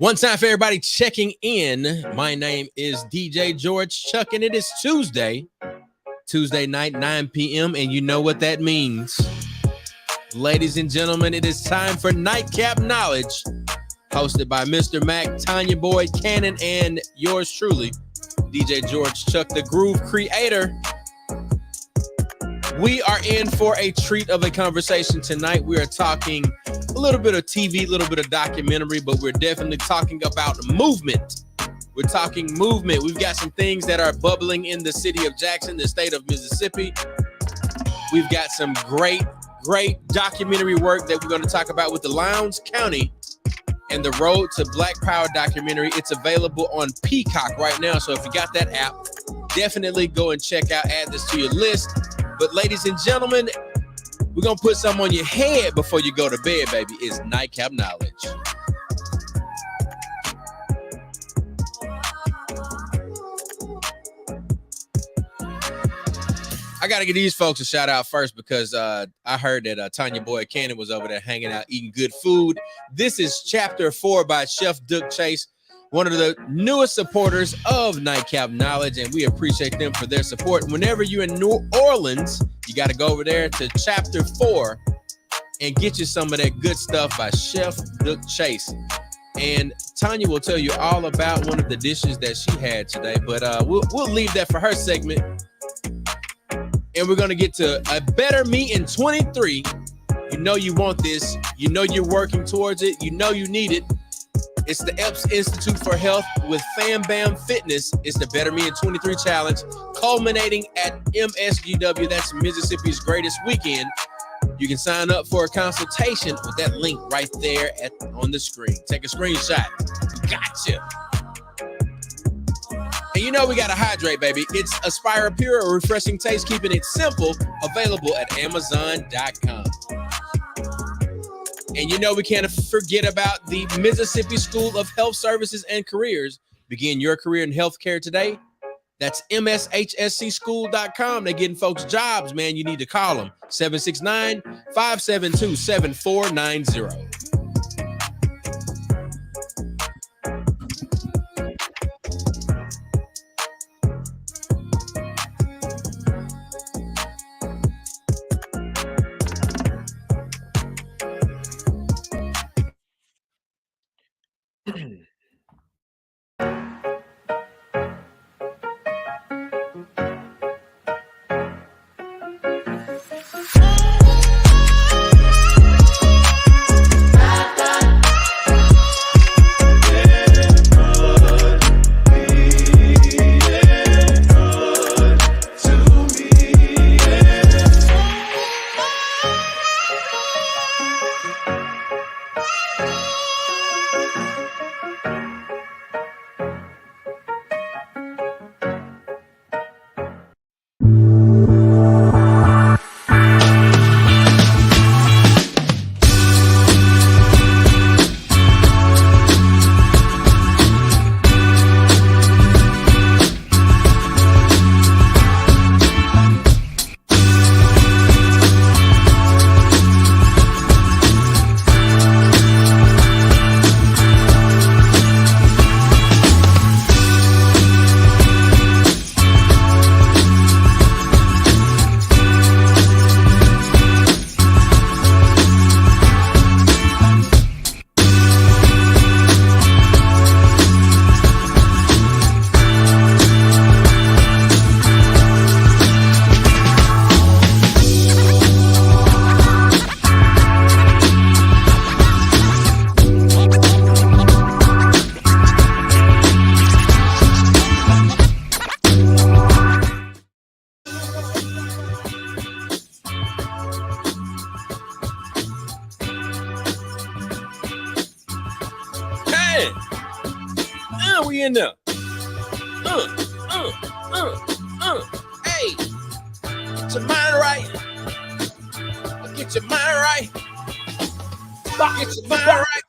One time for everybody checking in. My name is DJ George Chuck, and it is Tuesday night, 9 p.m. And you know what that means. Ladies and gentlemen, it is time for Nightcap Knowledge, hosted by Mr. Mac, Tanya Boyd Cannon, and yours truly, DJ George Chuck, the Groove Creator. We are in for a treat of a conversation tonight. We are talking a little bit of TV, a little bit of documentary, but we're definitely talking about movement. We're talking movement. We've got some things that are bubbling in the city of Jackson, the state of Mississippi. We've got some great documentary work that we're going to talk about with the Lowndes County and the Road to Black Power documentary. It's available on Peacock right now. So if you got that app, definitely go and check out, add this to your list. But ladies and gentlemen, we're going to put something on your head before you go to bed, baby. It's Nightcap Knowledge. I got to give these folks a shout out first because I heard that Tanya Boyd Cannon was over there hanging out, eating good food. This is Chapter 4 by Chef Duke Chase, one of the newest supporters of Nightcap Knowledge, and we appreciate them for their support. Whenever you're in New Orleans, you got to go over there to Chapter 4 and get you some of that good stuff by Chef Duke Chase. And Tanya will tell you all about one of the dishes that she had today, but we'll leave that for her segment. And we're going to get to a better me in 23. You know you want this. You know you're working towards it. You know you need it. It's the EPS Institute for Health with Fam Bam Fitness. It's the Better Me in 23 Challenge, culminating at MSGW. That's Mississippi's greatest weekend. You can sign up for a consultation with that link right there on the screen. Take a screenshot. Gotcha. And you know we got to hydrate, baby. It's Aspire Pure, a refreshing taste, keeping it simple. Available at Amazon.com. And you know we can't forget about the Mississippi School of Health Services and Careers. Begin your career in healthcare today. That's mshscschool.com. They're getting folks jobs, man. You need to call them. 769-572-7490. We in there. Hey, get your mind right. Get your mind right. Get your mind right.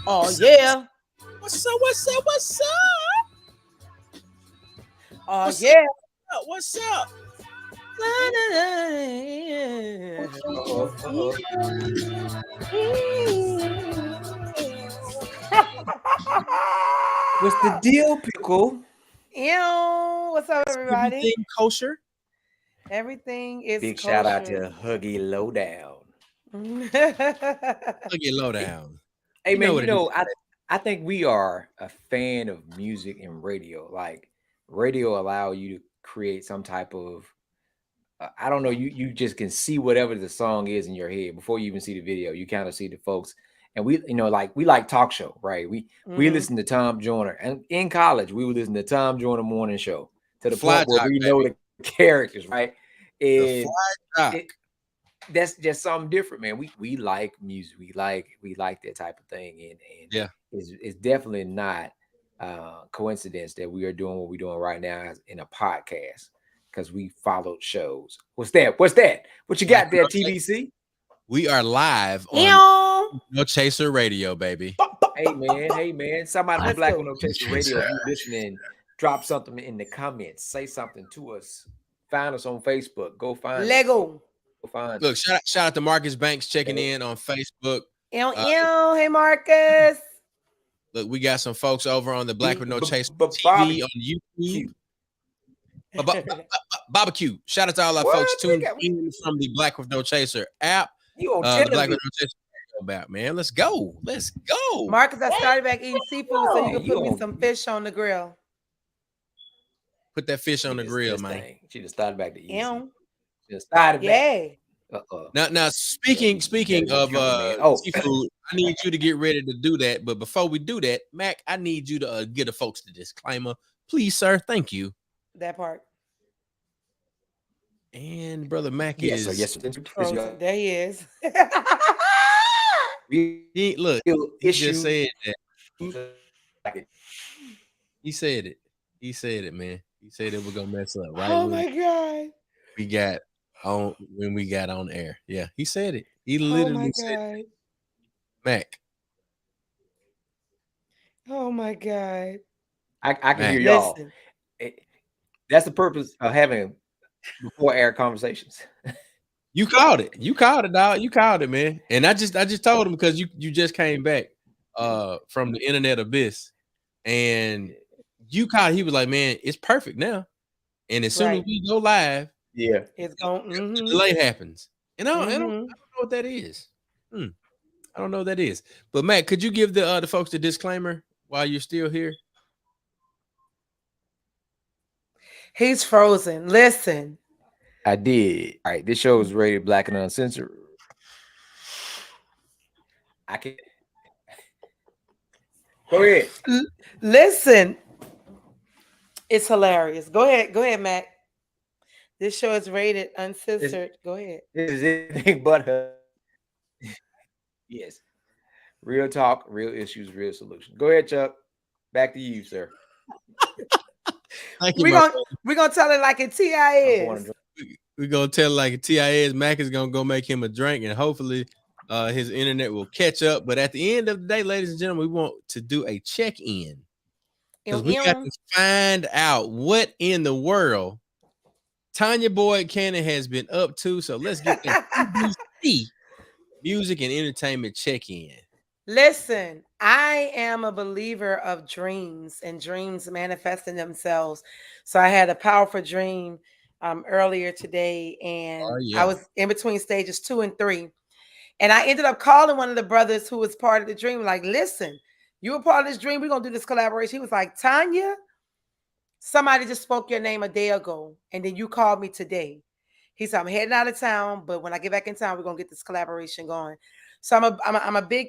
Oh yeah. What's up? What's up? What's up? Oh yeah. What's up? What's the deal, Pickle? Ew, what's up, everybody? Everything kosher. Everything is Big kosher. shout out to Huggy Lowdown. Look at lowdown. Hey, You know man, what it is. I think we are a fan of music and radio. Like, radio allow you to create some type of, I don't know, you just can see whatever the song is in your head before you even see the video. You kind of see the folks. And we, like, we like talk show, right? We listen to Tom Joyner. And in college, we would listen to Tom Joyner morning show to the Fly point where Jock, we baby. know the characters, right? The And Fly Jock. that's just something different, man. We like music. We like that type of thing. And Yeah. it's definitely not coincidence that we are doing what we're doing right now in a podcast because we followed shows. What's that? What you got there, TBC? We are live on No Chaser Radio, baby. Hey man. Somebody from Black No Chaser Radio, if you listening, drop something in the comments. Say something to us. Find us on Facebook. Go find Lego. us. Go find Look, us. shout out to Marcus Banks checking in on Facebook. Hey, Marcus. Look, we got some folks over on the Black with No Chaser TV on YouTube. Barbecue. Shout out to all our folks tuned in from the Black with No Chaser app. The Black with No Chaser app, man. Let's go. Marcus, I started back eating seafood, so you can put me some fish on the grill. Put that fish on the grill, man. She just started back to eat. Yeah. Now speaking of seafood, I need you to get ready to do that. But before we do that, Mac, I need you to give the folks the disclaimer, please, sir. Thank you. That part. And brother Mac yes, is frozen. There he is. Look, he just said that. He said it. He said it, man. He said it was gonna mess up, right? Oh my God. We got on when we got on air. Yeah, he said it. He literally said it. Mac. Oh my God. I can hear y'all. That's the purpose of having before air conversations. You called it. You called it, dog. You called it, man. And I just told him because you just came back from the internet abyss. And you called, he was like, man, it's perfect now. And as soon as we go live, it's going the delay happens. And I don't know what that is. I don't know what that is. But Matt, could you give the folks the disclaimer while you're still here? He's frozen. Listen. I did. All right, this show is rated Black and Uncensored. I can go ahead. Listen. It's hilarious. Go ahead, Mac. This show is rated uncensored. Go ahead. This is anything but her. Yes. Real talk, real issues, real solutions. Go ahead, Chuck. Back to you, sir. We're gonna tell it like a TIS. We're gonna tell it like a TIS. Mac is gonna go make him a drink, and hopefully his internet will catch up. But at the end of the day, ladies and gentlemen, we want to do a check-in. Because we got to find out what in the world Tanya Boyd Cannon has been up to. So let's get that TBC music and entertainment check-in. Listen, I am a believer of dreams and dreams manifesting themselves. So I had a powerful dream earlier today, and I was in between stages 2 and 3. And I ended up calling one of the brothers who was part of the dream, like, listen, you were part of this dream. We're going to do this collaboration. He was like, Tanya, somebody just spoke your name a day ago, and then you called me today. He said, I'm heading out of town, but when I get back in town, we're going to get this collaboration going. So I'm a big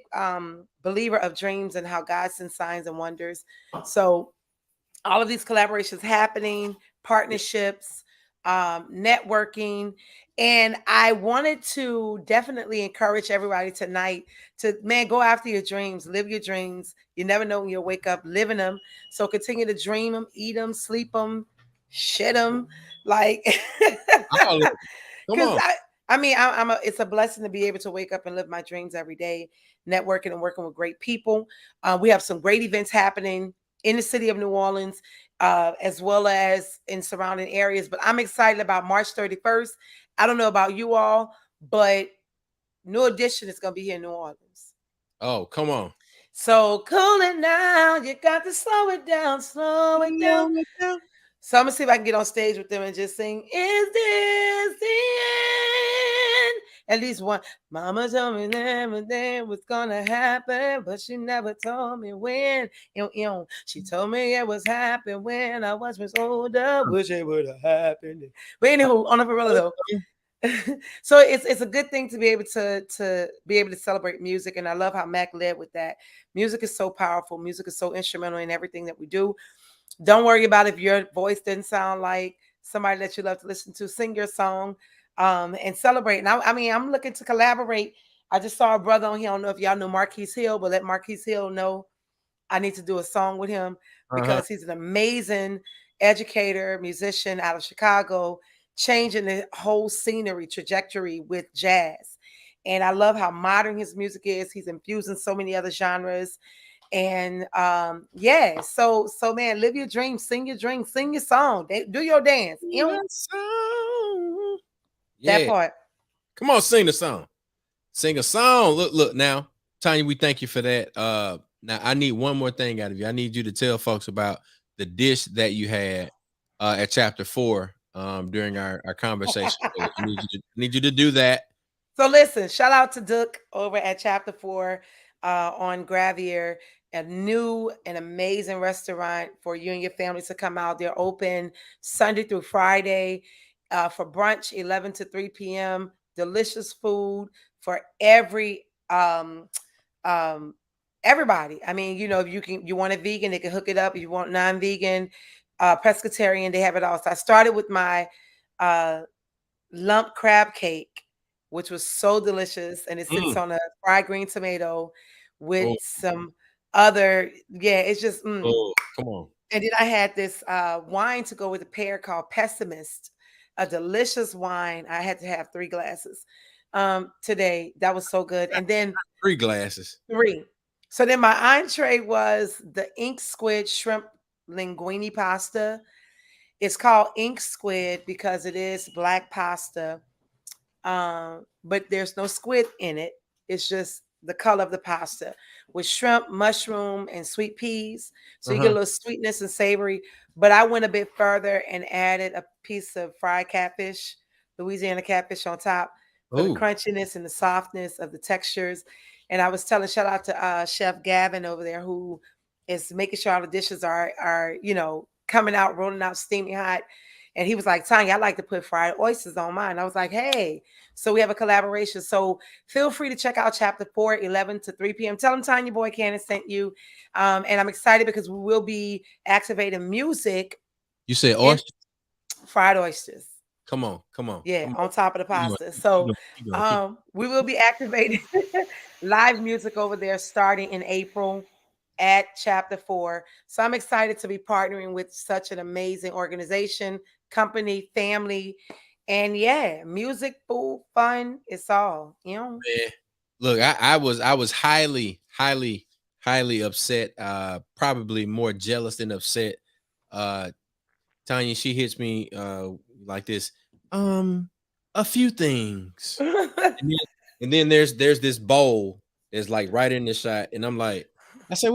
believer of dreams and how God sends signs and wonders. So all of these collaborations happening, partnerships, networking. And I wanted to definitely encourage everybody tonight to, man, go after your dreams, live your dreams. You never know when you'll wake up living them. So continue to dream them, eat them, sleep them, shit them. Like, because it's a blessing to be able to wake up and live my dreams every day, networking and working with great people. We have some great events happening in the city of New Orleans, as well as in surrounding areas. But I'm excited about March 31st. I don't know about you all, but New Edition is going to be here in New Orleans. Oh, come on. So cool it now. You got to slow it down, slow it down. So I'm going to see if I can get on stage with them and just sing, is this the end? At least one. Mama told me everything was going to happen, but she never told me when. She told me it was happening when I was much older. Wish it would have happened. But anywho, on a real though. So it's a good thing to be able to celebrate music, and I love how Mac led with that. Music is so powerful. Music is so instrumental in everything that we do. Don't worry about if your voice didn't sound like somebody that you love to listen to. Sing your song, and celebrate. And I'm looking to collaborate. I just saw a brother on here. I don't know if y'all know Marquise Hill, but let Marquise Hill know I need to do a song with him because he's an amazing educator, musician out of Chicago, changing the whole scenery trajectory with jazz. And I love how modern his music is. He's infusing so many other genres. And so man, live your dreams, sing your dreams, sing your song, do your dance. That part. Come on, sing the song. Sing a song. Look now, Tanya, we thank you for that. Now I need one more thing out of you. I need you to tell folks about the dish that you had at chapter 4 during our conversation. I need you to do that. So listen, shout out to Duke over at chapter 4 on Gravier, a new and amazing restaurant for you and your family to come out. They're open Sunday through Friday for brunch, 11 to 3 p.m. Delicious food for everybody. I mean, if you want a vegan, they can hook it up. If you want non-vegan, pescatarian, they have it all. So I started with my lump crab cake, which was so delicious, and it sits on a fried green tomato with some other, it's just come on. And then I had this wine to go with the pair called Pessimist, a delicious wine. I had to have 3 glasses today. That was so good. And then 3 glasses. 3. So then my entree was the ink squid shrimp linguine pasta. It's called ink squid because it is black pasta. But there's no squid in it. It's just the color of the pasta with shrimp, mushroom, and sweet peas. So you get a little sweetness and savory. But I went a bit further and added a piece of fried catfish, Louisiana catfish on top for the crunchiness and the softness of the textures. And I was telling, shout out to Chef Gavin over there, who is making sure all the dishes are coming out, rolling out steamy hot. And he was like, Tanya, I like to put fried oysters on mine. I was like, hey, so we have a collaboration. So feel free to check out chapter 4, 11 to 3 p.m. Tell them Tanya Boy Cannon sent you. And I'm excited because we will be activating music. You said oysters? Fried oysters. Come on. Yeah, on top of the pasta. So we will be activating live music over there starting in April at chapter 4. So I'm excited to be partnering with such an amazing organization, company, family, and music, food, fun. It's all, Man, look, I was highly upset, probably more jealous than upset. Tanya, she hits me like this, a few things. and then there's this bowl that's like right in the shot, and I'm like, I said,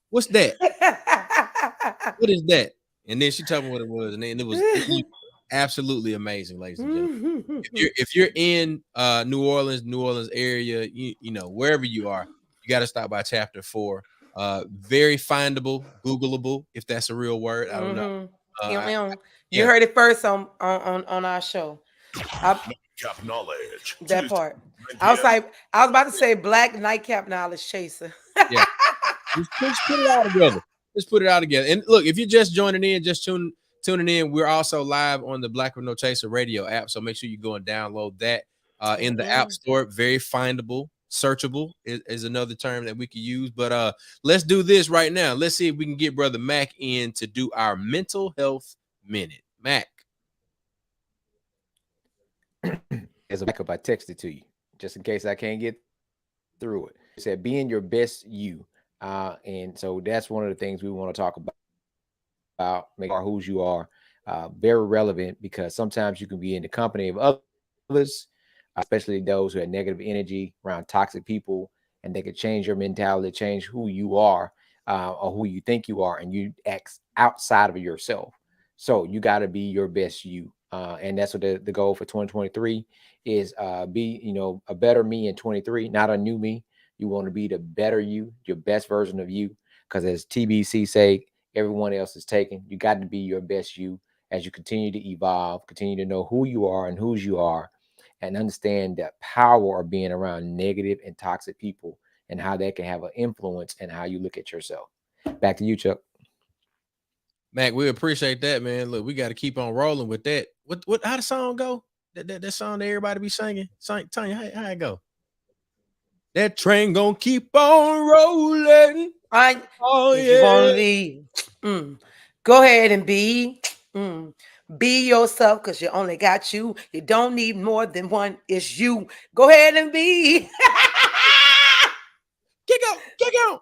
what's that? What is that? And then she told me what it was, and then it was absolutely amazing, ladies and gentlemen. If you're in New Orleans area, you know, wherever you are, you got to stop by chapter 4. Very findable, Googleable, if that's a real word. I don't know. You heard it first on our show. Nightcap Knowledge. That part. I was about to say Black Nightcap Knowledge Chaser. Yeah. Just put it all together. Just put it all together. And look, if you're just joining in, just tuning in, we're also live on the Black with No Chaser radio app. So make sure you go and download that in the App Store. Very findable, searchable is another term that we could use. But let's do this right now. Let's see if we can get Brother Mac in to do our mental health minute. Mac. As a backup, I texted to you just in case I can't get through it. It said, being your best you. And so that's one of the things we want to talk about, make sure who you are, very relevant, because sometimes you can be in the company of others, especially those who have negative energy around toxic people, and they could change your mentality, change who you are, or who you think you are, and you act outside of yourself. So you got to be your best you. And that's what the goal for 2023 is, be, a better me in 23, not a new me. You want to be the better you, your best version of you. Because as TBC say, everyone else is taken. You got to be your best you as you continue to evolve, continue to know who you are and whose you are, and understand the power of being around negative and toxic people and how that can have an influence in how you look at yourself. Back to you, Chuck. Mac, we appreciate that, man. Look, we got to keep on rolling with that. How the song go? That song that everybody be singing. Tanya, how it go? That train gonna keep on rolling. If you want to leave, go ahead and be yourself, because you only got you. You don't need more than one. It's you. Go ahead and be. Kick out.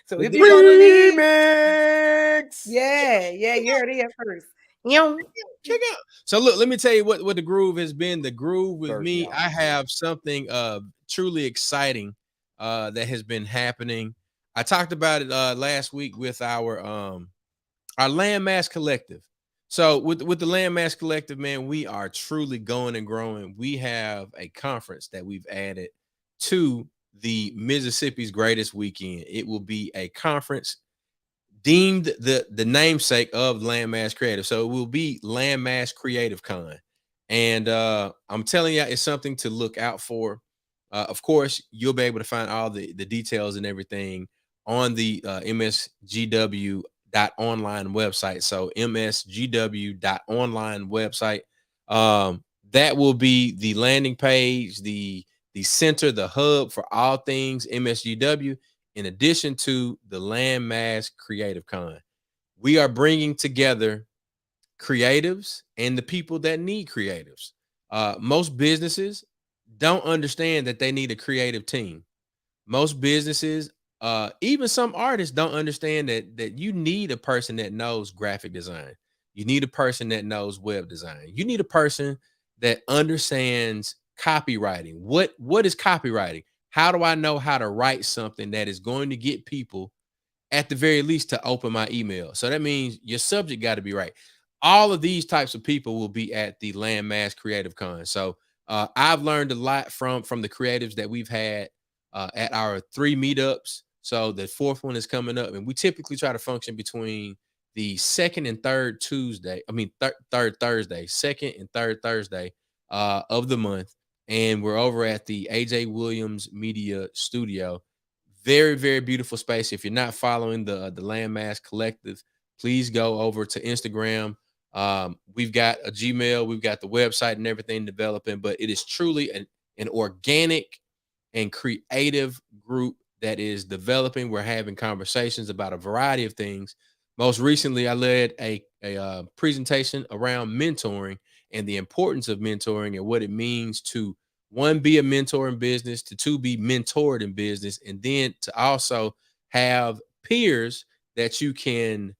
So if you're gonna leave, remix, yeah, you heard it first. Check out. So look, let me tell you what the groove has been. The groove with First, me, y'all. I have something truly exciting that has been happening. I talked about it last week with our Landmass Collective. So with the Landmass Collective, man, we are truly going and growing. We have a conference that we've added to the Mississippi's Greatest Weekend. It will be a conference deemed the namesake of Landmass Creative. So it will be Landmass Creative Con. And I'm telling you, it's something to look out for. Of course, you'll be able to find all the details and everything on the msgw.online website. So msgw.online website. That will be the landing page, the center, the hub for all things MSGW, in addition to the Landmass Creative Con. We are bringing together creatives and the people that need creatives. Most businesses don't understand that they need a creative team. Most businesses, even some artists, don't understand that you need a person that knows graphic design. You need a person that knows web design. You need a person that understands copywriting. What is copywriting? How do I know how to write something that is going to get people, at the very least, to open my email? So that means your subject got to be right. All of these types of people will be at the Landmass Creative Con. So I've learned a lot from the creatives that we've had at our 3 meetups. So the 4th one is coming up, and we typically try to function between the 2nd and 3rd Tuesday. I mean, 3rd Thursday, 2nd and 3rd Thursday of the month. And we're over at the AJ Williams Media Studio. Very, very beautiful space. If you're not following the Landmass Collective, please go over to Instagram. We've got a Gmail, we've got the website and everything developing, but it is truly an organic and creative group that is developing. We're having conversations about a variety of things. Most recently, I led a presentation around mentoring and the importance of mentoring and what it means to, one, be a mentor in business, to two, be mentored in business, and then to also have peers that you can,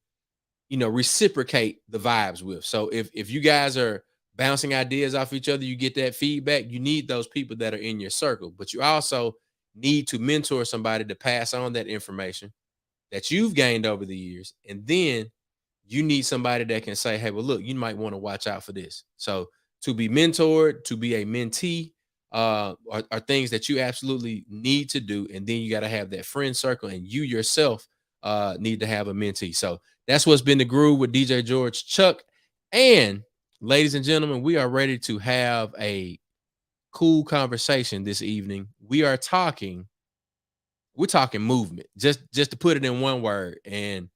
reciprocate the vibes with. So if you guys are bouncing ideas off each other, you get that feedback. You need those people that are in your circle, but you also need to mentor somebody to pass on that information that you've gained over the years. And then you need somebody that can say, hey, well, look, you might want to watch out for this. So to be mentored, to be a mentee, are things that you absolutely need to do. And then you got to have that friend circle, and you yourself need to have a mentee. So that's what's been the groove with DJ George Chuck. And ladies and gentlemen, we are ready to have a cool conversation this evening. We're talking movement, just to put it in one word. And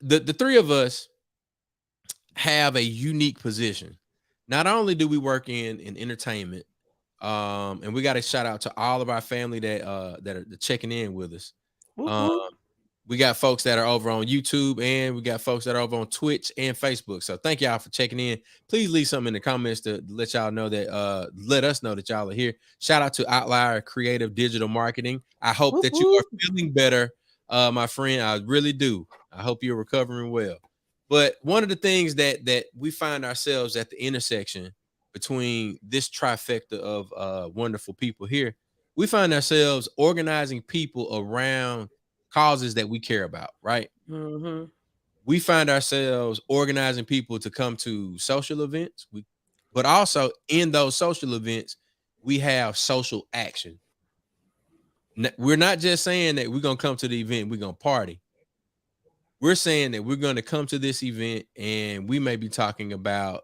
the three of us have a unique position. Not only do we work in entertainment, and we got to shout out to all of our family that are checking in with us. We got folks that are over on YouTube, and we got folks that are over on Twitch and Facebook. So thank y'all for checking in. Please leave something in the comments to let y'all know that let us know that y'all are here. Shout out to Outlier Creative Digital Marketing. I hope that you are feeling better, my friend. I really do. I hope you're recovering well. But one of the things that we find ourselves at the intersection between this trifecta of wonderful people here, we find ourselves organizing people around causes that we care about, right? Mm-hmm. We find ourselves organizing people to come to social events, but also in those social events, we have social action. We're not just saying that we're going to come to the event, we're going to party. We're saying that we're going to come to this event and we may be talking about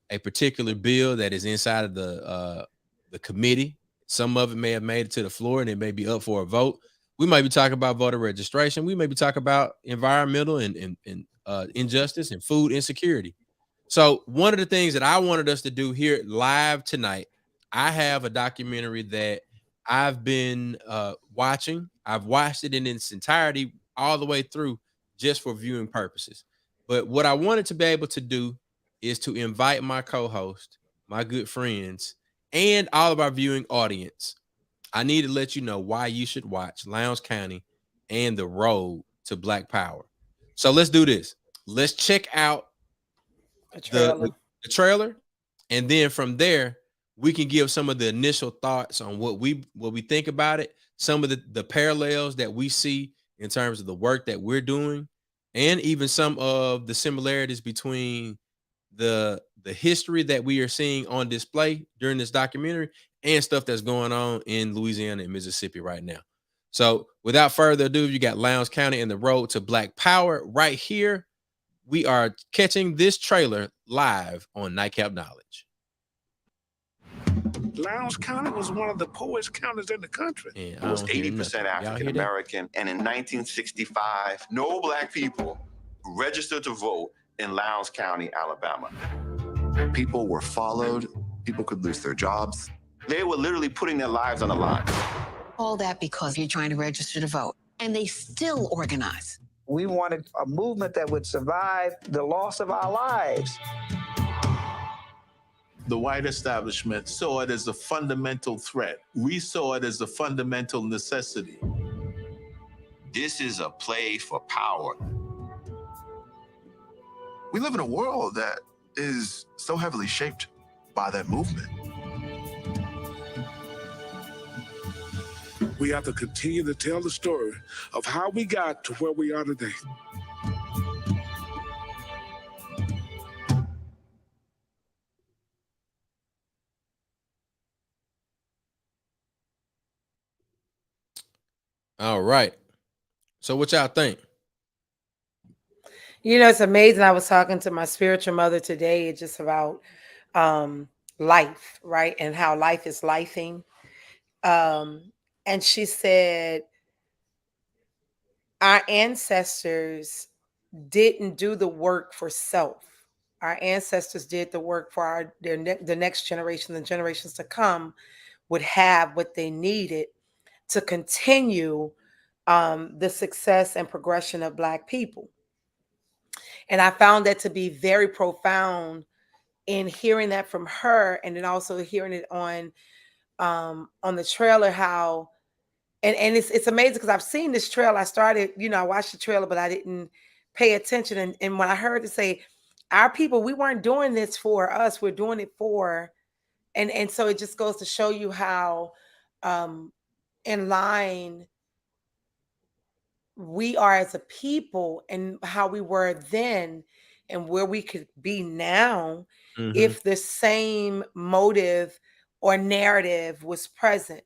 a particular bill that is inside of the committee. Some of it may have made it to the floor and it may be up for a vote. We might be talking about voter registration. We may be talking about environmental and injustice and food insecurity. So one of the things that I wanted us to do here live tonight, I have a documentary that I've been watching. I've watched it in its entirety all the way through just for viewing purposes. But what I wanted to be able to do is to invite my co-host, my good friends, and all of our viewing audience. I need to let you know why you should watch Lowndes County and the road to Black Power. So let's do this. Let's check out the trailer, and then from there we can give some of the initial thoughts on what we think about it, some of the parallels that we see in terms of the work that we're doing, and even some of the similarities between the history that we are seeing on display during this documentary and stuff that's going on in Louisiana and Mississippi right now. So without further ado, you got Lowndes County and the road to Black Power right here. We are catching this trailer live on Nightcap Knowledge. Lowndes County was one of the poorest counties in the country. It was 80% African American, and in 1965, no Black people registered to vote in Lowndes County, Alabama. People were followed. People could lose their jobs. They were literally putting their lives on the line. All that because you're trying to register to vote, and they still organize. We wanted a movement that would survive the loss of our lives. The white establishment saw it as a fundamental threat. We saw it as a fundamental necessity. This is a play for power. We live in a world that is so heavily shaped by that movement. We have to continue to tell the story of how we got to where we are today. All right. So what y'all think? You know, it's amazing. I was talking to my spiritual mother today just about life, right? And how life is lifing. And she said, our ancestors didn't do the work for self. Our ancestors did the work for the next generation, the generations to come would have what they needed to continue the success and progression of Black people. And I found that to be very profound in hearing that from her, and then also hearing it on the trailer, how and it's amazing because I've seen this trailer. I started, I watched the trailer, but I didn't pay attention. And when I heard it say, our people, we weren't doing this for us, we're doing it for, and so it just goes to show you how in line we are as a people and how we were then and where we could be now if the same motive or narrative was present.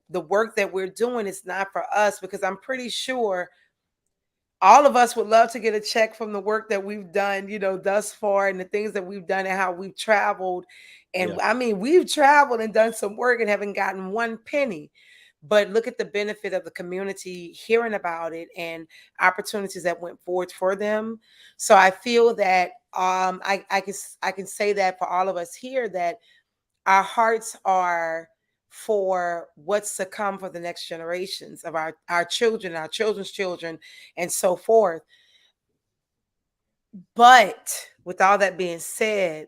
The work that we're doing is not for us, because I'm pretty sure all of us would love to get a check from the work that we've done, thus far, and the things that we've done and how we've traveled. And I mean, we've traveled and done some work and haven't gotten one penny. But look at the benefit of the community hearing about it and opportunities that went forward for them. So I feel that I can say that for all of us here, that our hearts are for what's to come for the next generations of our children, our children's children, and so forth. But with all that being said,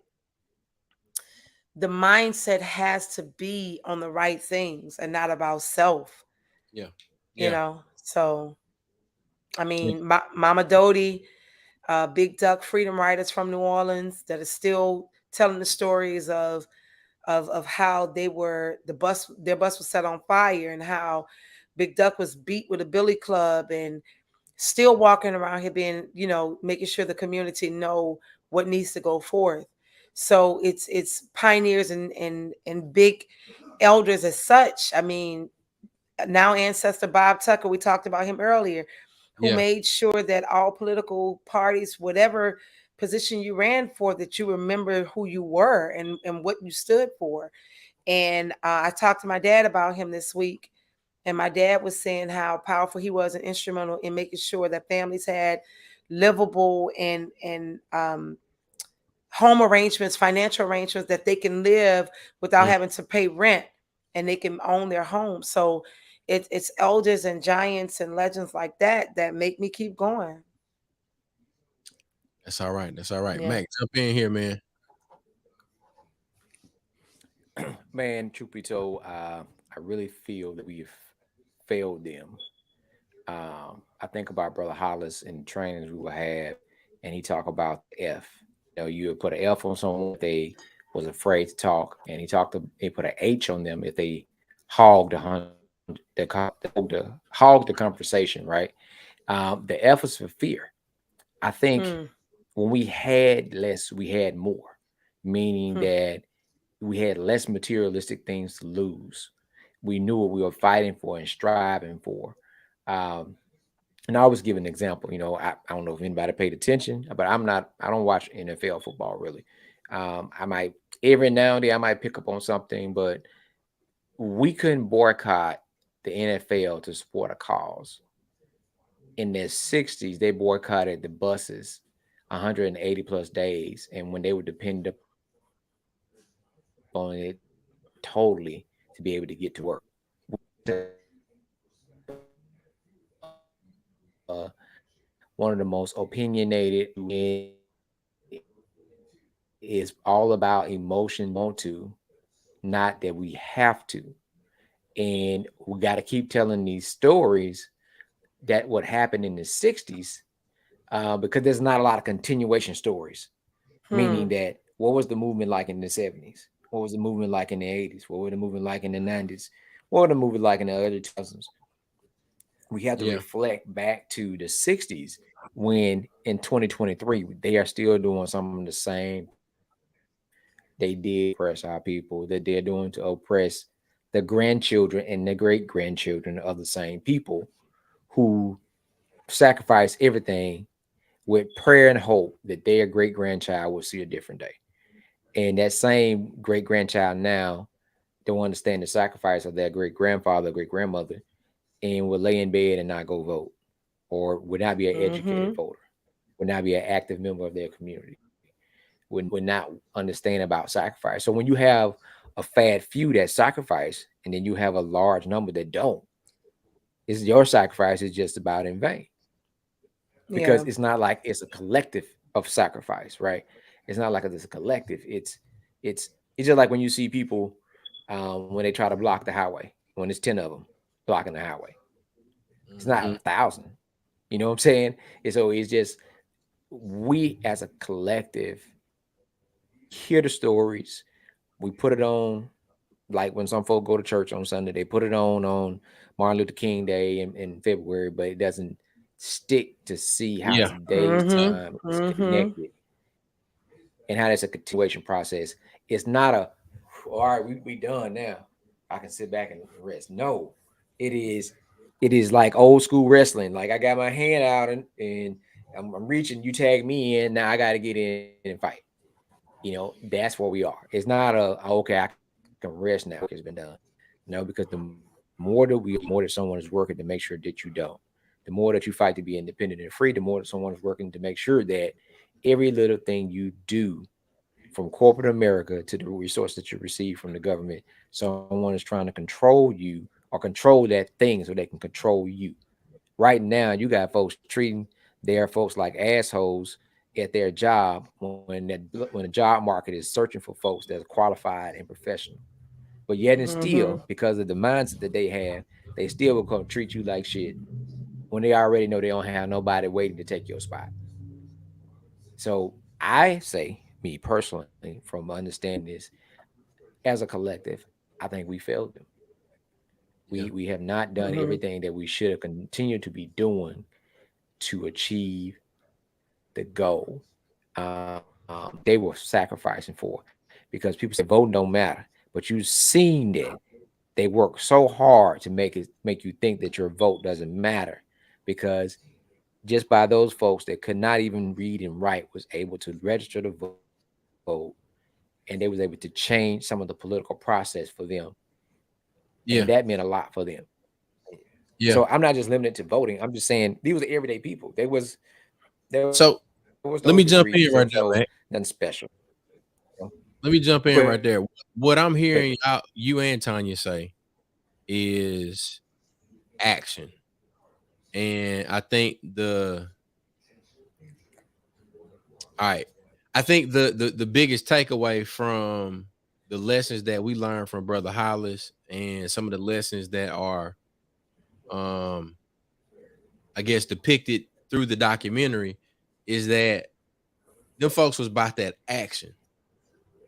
the mindset has to be on the right things and not about self. Yeah. You know, so I mean, Mama Dodie, Big Duck freedom riders from New Orleans that are still telling the stories of how their bus was set on fire and how Big Duck was beat with a billy club, and still walking around here being, you know, making sure the community know what needs to go forth. So it's pioneers and big elders as such. I mean, now ancestor Bob Tucker, we talked about him earlier, who made sure that all political parties, whatever position you ran for, that you remember who you were and what you stood for. And I talked to my dad about him this week, and my dad was saying how powerful he was and instrumental in making sure that families had livable and home arrangements, financial arrangements, that they can live without having to pay rent, and they can own their home. So it's elders and giants and legends like that that make me keep going. That's all right. That's all right. Yeah. Mac, jump in here, man. Man, truth be told, I really feel that we've failed them. I think about Brother Hollis and trainings we will have, and he talk about F. You know, you would put an F on someone if they was afraid to talk, and he put an H on them if they hogged the conversation, right? The F was for fear. I think when we had less, we had more, meaning that we had less materialistic things to lose. We knew what we were fighting for and striving for. And I always give an example. You know, I don't know if anybody paid attention, but I don't watch NFL football really. I might every now and then I might pick up on something, but we couldn't boycott the NFL to support a cause. In the 60s, they boycotted the buses 180 plus days, and when they were dependent on it totally to be able to get to work. One of the most opinionated, is all about emotion, want to, not that we have to. And we got to keep telling these stories that what happened in the 60s, because there's not a lot of continuation stories, meaning that what was the movement like in the 70s? What was the movement like in the 80s? What was the movement like in the 90s? What was the movement like in the early 2000s? We have to reflect back to the 60s when in 2023, they are still doing some of the same they did oppress our people, that they're doing to oppress the grandchildren and the great grandchildren of the same people who sacrifice everything with prayer and hope that their great grandchild will see a different day. And that same great grandchild now don't understand the sacrifice of their great grandfather, great grandmother, and will lay in bed and not go vote, or would not be an educated voter, would not be an active member of their community, would not understand about sacrifice. So when you have a fat few that sacrifice, and then you have a large number that don't, is your sacrifice is just about in vain. Because it's not like it's a collective of sacrifice, right? It's not like it's a collective. It's just like when you see people when they try to block the highway, when there's 10 of them blocking the highway. It's not 1,000. You know what I'm saying? And so it's just, we as a collective hear the stories. We put it on, like when some folk go to church on Sunday, they put it on Martin Luther King Day in February, but it doesn't stick to see how today's time is connected and how that's a continuation process. It's not a, all right, we done now, I can sit back and rest. No, it is like old school wrestling. Like I got my hand out and I'm reaching, you tag me in, now I got to get in and fight. You know, that's where we are. It's not okay, I can rest now, it's been done. No, because the more that someone is working to make sure that you don't. The more that you fight to be independent and free, the more that someone is working to make sure that every little thing you do from corporate America to the resources that you receive from the government. Someone is trying to control you or control that thing so they can control you. Right now, you got folks treating their folks like assholes at their job when the job market is searching for folks that are qualified and professional. But yet and still, because of the mindset that they have, they still will come treat you like shit when they already know they don't have nobody waiting to take your spot. So I say, me personally, from understanding this, as a collective, I think we failed them. We have not done everything that we should have continued to be doing to achieve the goal they were sacrificing for. Because people say voting don't matter, but you've seen that they work so hard to make you think that your vote doesn't matter, because just by those folks that could not even read and write was able to register to vote, and they was able to change some of the political process for them. Yeah, and that meant a lot for them. Yeah. So I'm not just limited to voting. I'm just saying these were the everyday people. There was so let me jump in right there, man. Nothing special. Let me jump in right there. What I'm hearing you and Tanya say is action. And I think the biggest takeaway from the lessons that we learned from Brother Hollis and some of the lessons that are I guess depicted through the documentary is that them folks was about that action.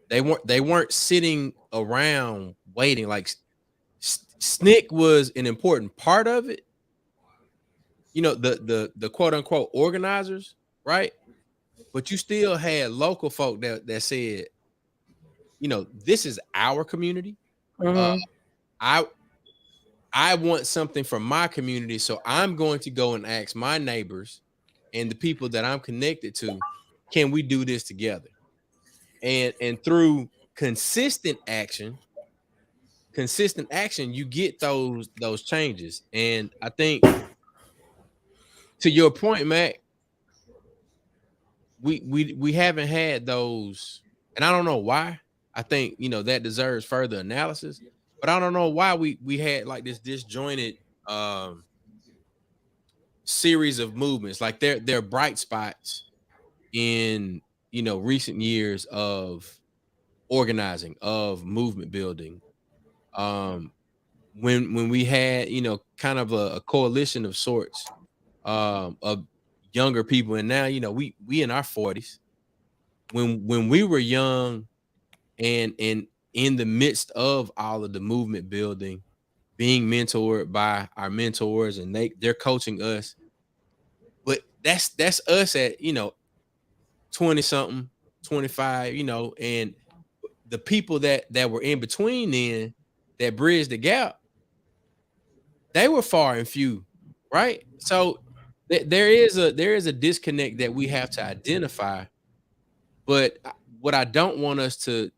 They weren't sitting around waiting. Like SNCC was an important part of it. You know, the quote unquote organizers, right? But you still had local folk that said, you know, this is our community. I want something from my community, so I'm going to go and ask my neighbors and the people that I'm connected to, can we do this together? And through consistent action, you get those changes. And I think to your point, Mac, we haven't had those, and I don't know why. I think, you know, that deserves further analysis, but I don't know why we had like this disjointed series of movements. Like they're bright spots in, you know, recent years of organizing, of movement building. When we had, you know, kind of a coalition of sorts of younger people, and now, you know, we in our 40s. When we were young and in the midst of all of the movement building, being mentored by our mentors, and they're coaching us. But that's us at, you know, 20 something, 25, you know, and the people that were in between then that bridged the gap, they were far and few, right? So there is a disconnect that we have to identify. But what I don't want us to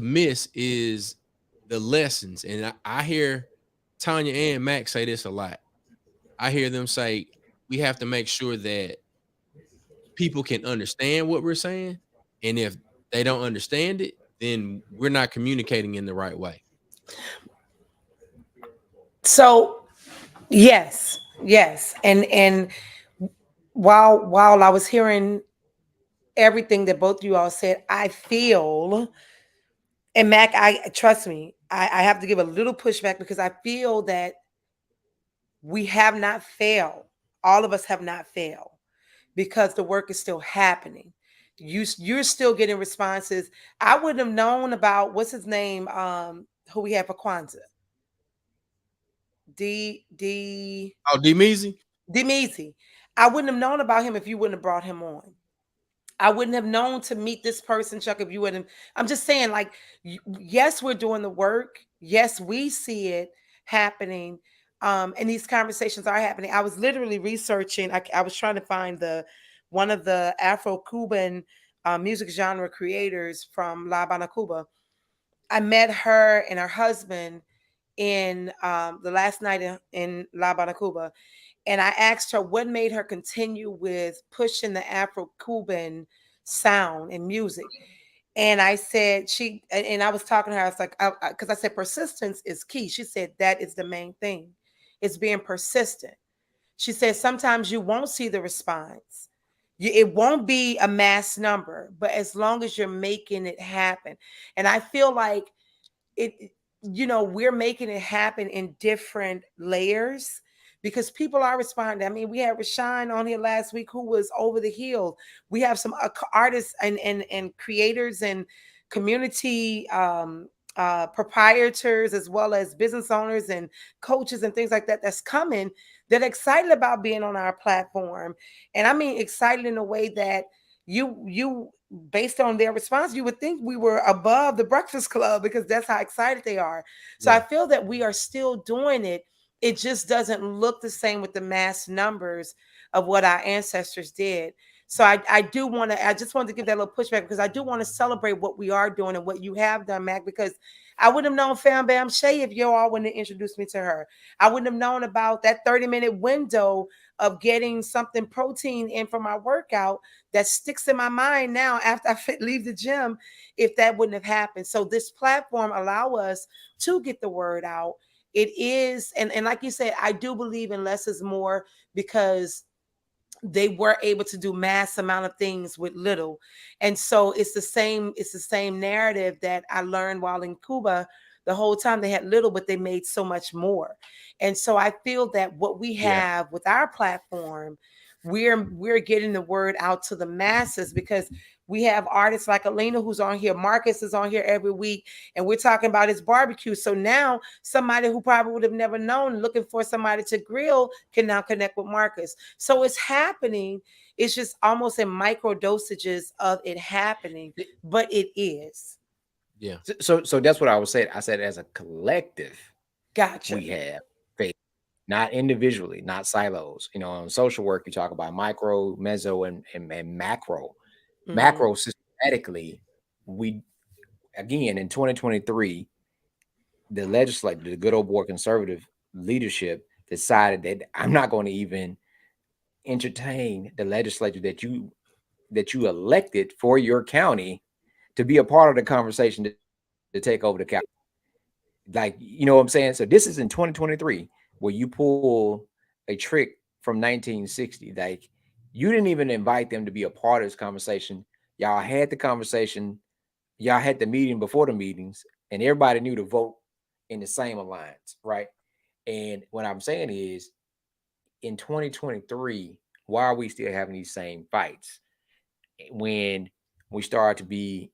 miss is the lessons. And I hear Tanya and Max say this a lot. I hear them say we have to make sure that people can understand what we're saying. And if they don't understand it, then we're not communicating in the right way. So yes. And while I was hearing everything that both of you all said, I feel, and Mac, trust me, I have to give a little pushback, because I feel that we have not failed. All of us have not failed, because the work is still happening. You're still getting responses. I wouldn't have known about, what's his name, who we have for Kwanzaa. D Meezy. I wouldn't have known about him if you wouldn't have brought him on. I wouldn't have known to meet this person, Chuck, if you wouldn't. I'm just saying, like, yes, we're doing the work. Yes, we see it happening. And these conversations are happening. I was literally researching. I was trying to find one of the Afro-Cuban music genre creators from La Habana, Cuba. I met her and her husband in the last night in La Habana, Cuba. And I asked her what made her continue with pushing the Afro-Cuban sound and music. And I said, and I was talking to her, I was like, because I said persistence is key. She said that is the main thing. It's being persistent. She said sometimes you won't see the response. It won't be a mass number, but as long as you're making it happen. And I feel like we're making it happen in different layers because people are responding. I mean, we had Rashawn on here last week who was over the hill. We have some artists and creators and community proprietors, as well as business owners and coaches and things like that that's coming, that are excited about being on our platform. And I mean excited in a way that you based on their response, you would think we were above the Breakfast Club because that's how excited they are. So I feel that we are still doing it. It just doesn't look the same with the mass numbers of what our ancestors did. So I just wanted to give that little pushback because I do want to celebrate what we are doing and what you have done, Mac, because I wouldn't have known Fam Bam Shay if you all wouldn't have introduced me to her. I wouldn't have known about that 30-minute window of getting something protein in for my workout that sticks in my mind now after I leave the gym, if that wouldn't have happened. So this platform allow us to get the word out. It is, and like you said, I do believe in less is more because they were able to do mass amount of things with little. And so it's the same narrative that I learned while in Cuba. The whole time they had little, but they made so much more. And so I feel that what we have with our platform, we're getting the word out to the masses because we have artists like Alina who's on here. Marcus is on here every week, and we're talking about his barbecue. So now somebody who probably would have never known, looking for somebody to grill, can now connect with Marcus. So it's happening. It's just almost in micro dosages of it happening, but it is. Yeah. So that's what I was saying. I said as a collective, gotcha. We have faith, not individually, not silos. On social work, you talk about micro, meso, and macro. Mm-hmm. Macro systematically, we again in 2023, the legislature, the good old boy conservative leadership decided that I'm not going to even entertain the legislature that you elected for your county to be a part of the conversation to take over the county. Like, you know what I'm saying? So this is in 2023 where you pull a trick from 1960. Like, you didn't even invite them to be a part of this conversation. Y'all had the conversation. Y'all had the meeting before the meetings, and everybody knew to vote in the same alliance, right? And what I'm saying is, in 2023, why are we still having these same fights when we start to be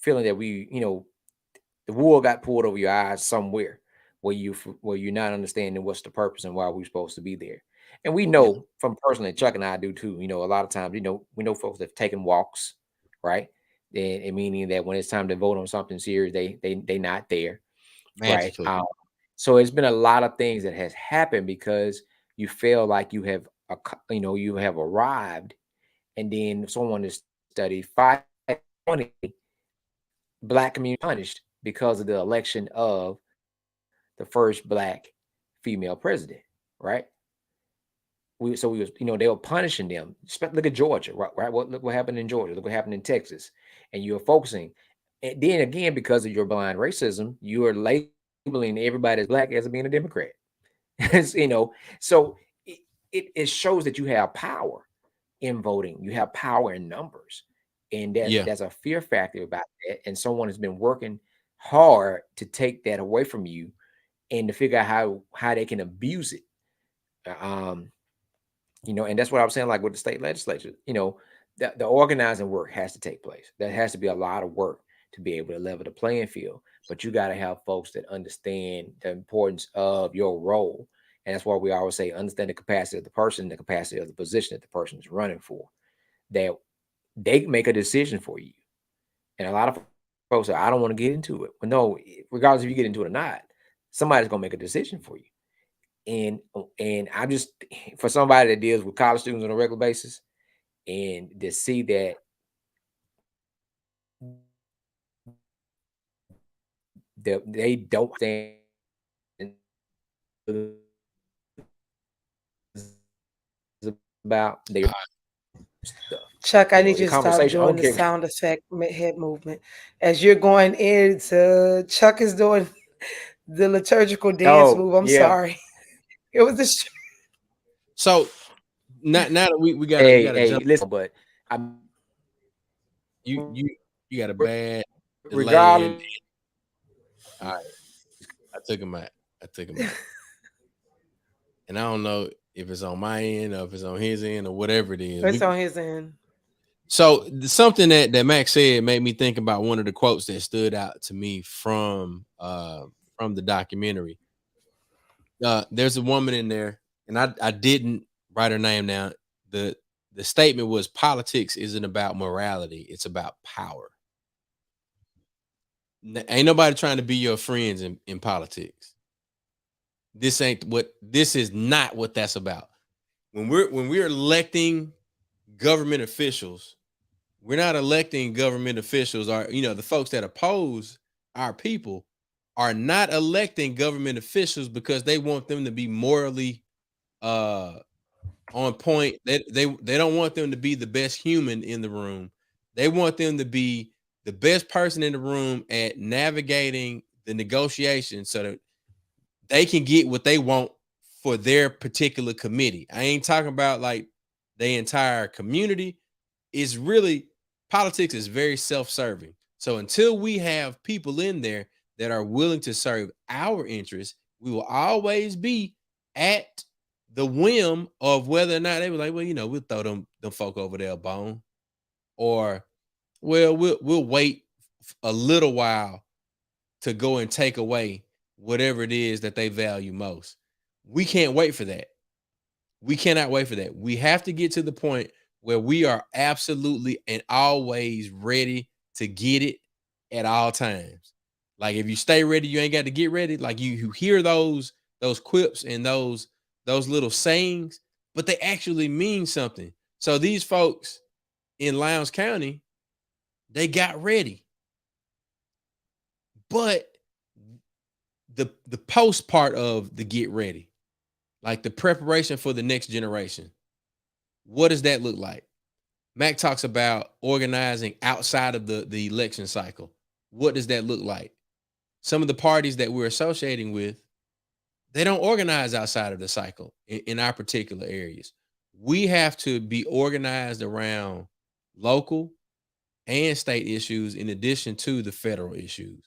feeling that the wool got pulled over your eyes somewhere where you're not understanding what's the purpose and why we're supposed to be there? And we know from personally, Chuck and I do too, a lot of times, we know folks that have taken walks, right? And meaning that when it's time to vote on something serious, they not there, right? So it's been a lot of things that has happened because you feel like you have arrived, and then someone has studied 520 Black community punished because of the election of the first Black female president, right? They were punishing them. Look at Georgia, right? Look what happened in Georgia. Look what happened in Texas. And you're focusing. And then again, because of your blind racism, you are labeling everybody as Black as being a Democrat. So it shows that you have power in voting. You have power in numbers. And there's a fear factor about that. And someone has been working hard to take that away from you and to figure out how they can abuse it. And that's what I was saying, like with the state legislature, the organizing work has to take place. There has to be a lot of work to be able to level the playing field. But you got to have folks that understand the importance of your role. And that's why we always say, understand the capacity of the person, the capacity of the position that the person is running for, that they make a decision for you. And a lot of folks say, I don't want to get into it. But no, regardless if you get into it or not, somebody's going to make a decision for you. And I'm just, for somebody that deals with college students on a regular basis, and to see that they don't stand about their stuff. Chuck, I need you to stop doing the sound effect head movement as you're going into. Chuck is doing the liturgical dance move. I'm sorry. It was the. So now that we got to jump. Listen, but you got a bad regardless. All right, I took him out. And I don't know if it's on my end or if it's on his end or whatever it is. It's on his end. So something that Max said made me think about one of the quotes that stood out to me from the documentary. There's a woman in there, and I didn't write her name down. The statement was, politics isn't about morality, it's about power. Ain't nobody trying to be your friends in politics. This is not what that's about. When we're electing government officials, we're not electing government officials, or the folks that oppose our people are not electing government officials because they want them to be morally on point. They don't want them to be the best human in the room. They want them to be the best person in the room at navigating the negotiation so that they can get what they want for their particular committee. I ain't talking about like the entire community. It's really, politics is very self-serving. So until we have people in there that are willing to serve our interests, we will always be at the whim of whether or not they were like, well, we'll throw them folk over there a bone, or well, we'll wait a little while to go and take away whatever it is that they value most. We can't wait for that. We cannot wait for that. We have to get to the point where we are absolutely and always ready to get it at all times. Like if you stay ready, you ain't got to get ready. Like you hear those quips and those little sayings, but they actually mean something. So these folks in Lowndes County, they got ready. But the post part of the get ready, like the preparation for the next generation, what does that look like? Mac talks about organizing outside of the election cycle. What does that look like? Some of the parties that we're associating with, they don't organize outside of the cycle in our particular areas. We have to be organized around local and state issues in addition to the federal issues.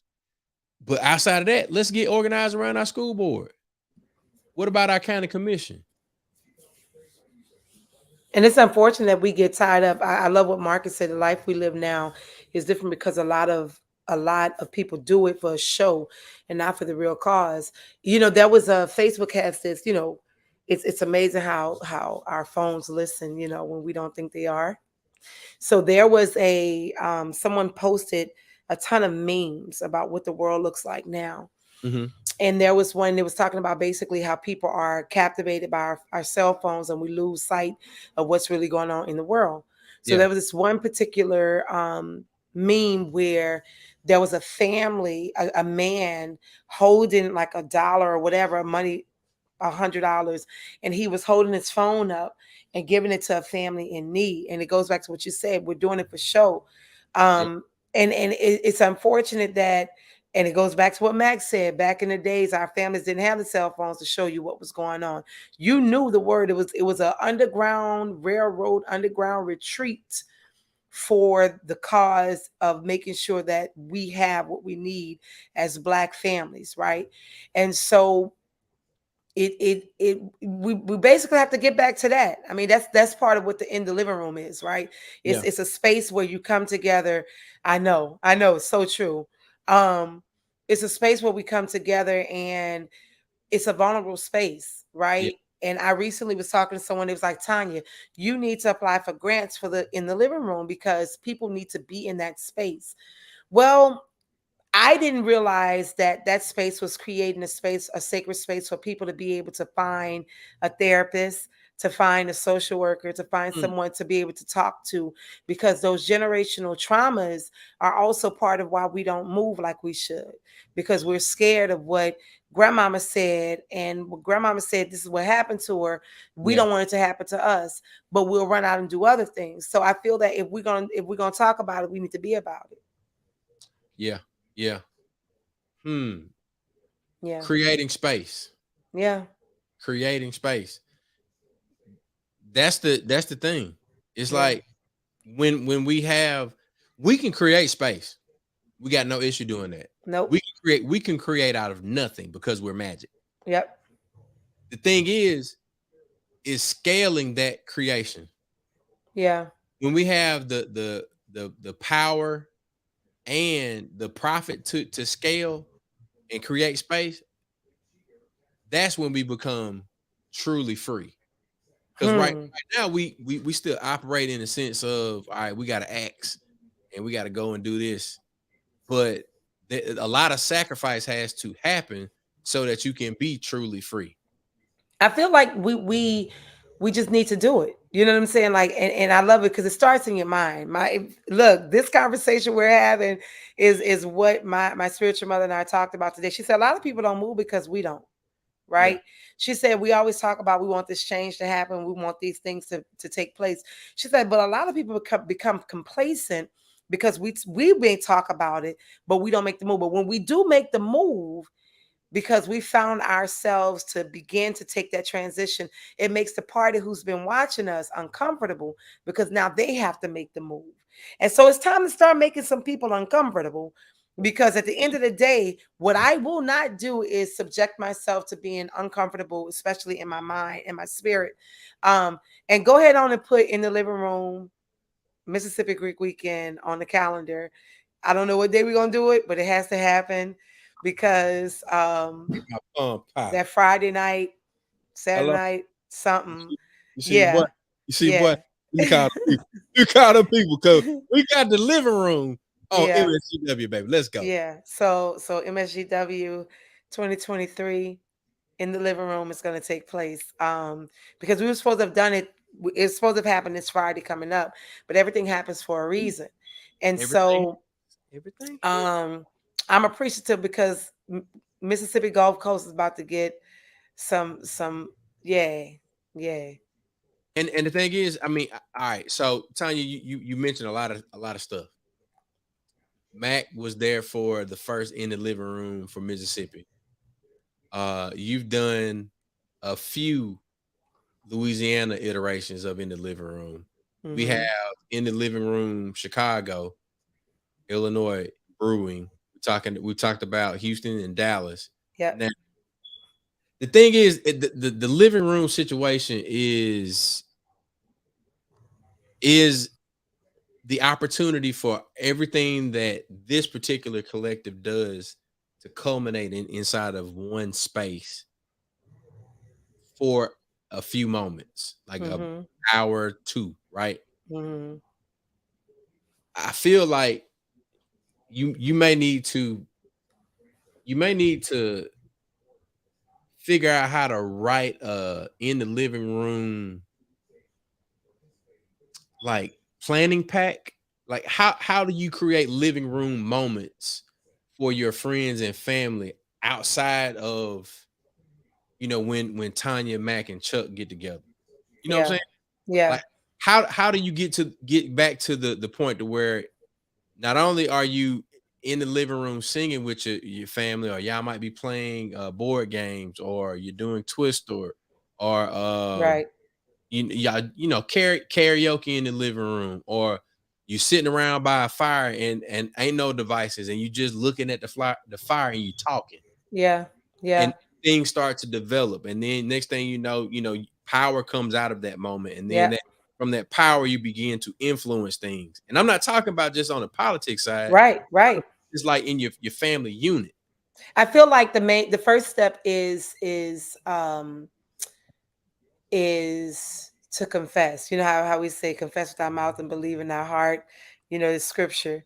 But outside of that, let's get organized around our school board. What about our county commission? And it's unfortunate that we get tied up. I love what Marcus said. The life we live now is different because a lot of people do it for a show and not for the real cause. There was a Facebook has this, it's amazing how our phones listen, when we don't think they are. So there was someone posted a ton of memes about what the world looks like now. Mm-hmm. And there was one that was talking about basically how people are captivated by our cell phones and we lose sight of what's really going on in the world. So there was this one particular meme where there was a family, a man holding like $1 or whatever, money, $100, and he was holding his phone up and giving it to a family in need. And it goes back to what you said, we're doing it for show. And it's unfortunate that, and it goes back to what Max said, back in the days, our families didn't have the cell phones to show you what was going on. You knew the word. It was an underground railroad, underground retreat for the cause of making sure that we have what we need as Black families, right? And so we basically have to get back to that. I mean, that's part of what the In the Living Room is, right? It's a space where you come together. I know, it's so true. It's a space where we come together and it's a vulnerable space, right? Yeah. And I recently was talking to someone that was like, Tanya, you need to apply for grants for the In the Living Room because people need to be in that space. Well, I didn't realize that space was creating a sacred space for people to be able to find a therapist, to find a social worker, to find someone to be able to talk to, because those generational traumas are also part of why we don't move like we should, because we're scared of what grandmama said, and what grandmama said, this is what happened to her. We don't want it to happen to us, but we'll run out and do other things. So I feel that if we're gonna talk about it, we need to be about it. Yeah. Yeah. Creating space. Yeah. Creating space. That's the thing. It's like when we can create space. We got no issue doing that. Nope. We can create out of nothing because we're magic. Yep. The thing is scaling that creation. Yeah. When we have the power and the profit to scale and create space, that's when we become truly free. Because right now we still operate in the sense of, all right, we got to act and we got to go and do this, but a lot of sacrifice has to happen so that you can be truly free. I feel like we just need to do it. You know what I'm saying? Like, and I love it because it starts in your mind. Look, this conversation we're having is what my spiritual mother and I talked about today. She said a lot of people don't move because we don't. Right? Yeah. She said we always talk about we want this change to happen. We want these things to take place. She said, but a lot of people become complacent because we may talk about it, but we don't make the move. But when we do make the move, because we found ourselves to begin to take that transition, it makes the party who's been watching us uncomfortable because now they have to make the move. And so it's time to start making some people uncomfortable, because at the end of the day, what I will not do is subject myself to being uncomfortable, especially in my mind and my spirit. And go ahead on and put in the living room Mississippi Greek Weekend on the calendar. I don't know what day we're going to do it, but it has to happen. Because that Friday night, Saturday night, something. You see what? You see what? You call the people because we got the living room on MSGW, baby. Let's go. Yeah. So MSGW 2023 in the living room is going to take place. Because we were supposed to have done it. It's supposed to have happened this Friday coming up, but everything happens for a reason. And everything. I'm appreciative because Mississippi Gulf Coast is about to get some yeah. And the thing is, I mean, all right. So Tanya, you mentioned a lot of stuff. Mac was there for the first in the living room for Mississippi. You've done a few Louisiana iterations of in the living room. Mm-hmm. We have in the living room Chicago, Illinois brewing. We talked about Houston and Dallas. Yeah. Now, the thing is, the living room situation is the opportunity for everything that this particular collective does to culminate inside of one space for a few moments, like an hour or two, right? Mm-hmm. I feel like you may need to figure out how to write in the living room like planning pack. Like how do you create living room moments for your friends and family outside of, you know, when Tanya, Mac, and Chuck get together? You know what I'm saying? Yeah. Like how do you get back to the point to where not only are you in the living room singing with your family, or y'all might be playing board games, or you're doing twist or right. You know, karaoke in the living room, or you sitting around by a fire and ain't no devices, and you just looking at the fire and you talking. Yeah. And things start to develop, and then next thing you know, power comes out of that moment, and then from that power you begin to influence things. And I'm not talking about just on the politics side. Right. It's like in your family unit. I feel like the first step is to confess. You know how we say confess with our mouth and believe in our heart. You know, the scripture.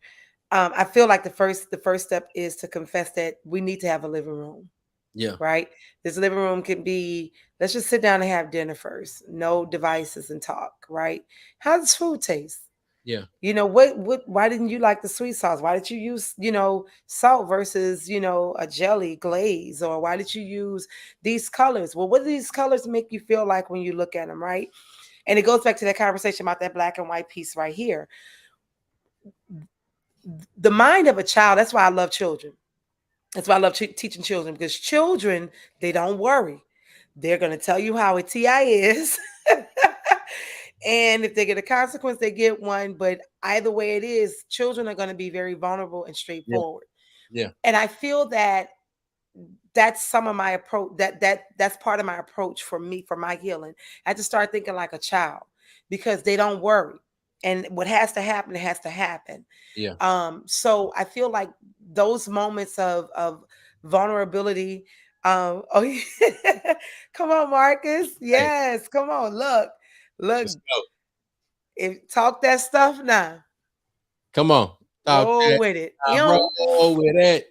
I feel like the first step is to confess that we need to have a living room. Yeah. Right. This living room can be, let's just sit down and have dinner first. No devices and talk. Right. How does food taste? Yeah. You know, why didn't you like the sweet sauce? Why did you use, salt versus, a jelly glaze? Or why did you use these colors? Well, what do these colors make you feel like when you look at them? Right. And it goes back to that conversation about that black and white piece right here. The mind of a child, that's why I love children. That's why I love teaching children, because children, they don't worry. They're going to tell you how a TI is. And if they get a consequence, they get one. But either way it is, children are going to be very vulnerable and straightforward. Yeah. And I feel that that's some of my approach. That's part of my approach for me, for my healing. I had to start thinking like a child, because they don't worry. And what has to happen, it has to happen. Yeah. So I feel like those moments of vulnerability. Oh, come on, Marcus. Yes, come on. Look. If talk that stuff now. Come on. Roll with it. Roll with it.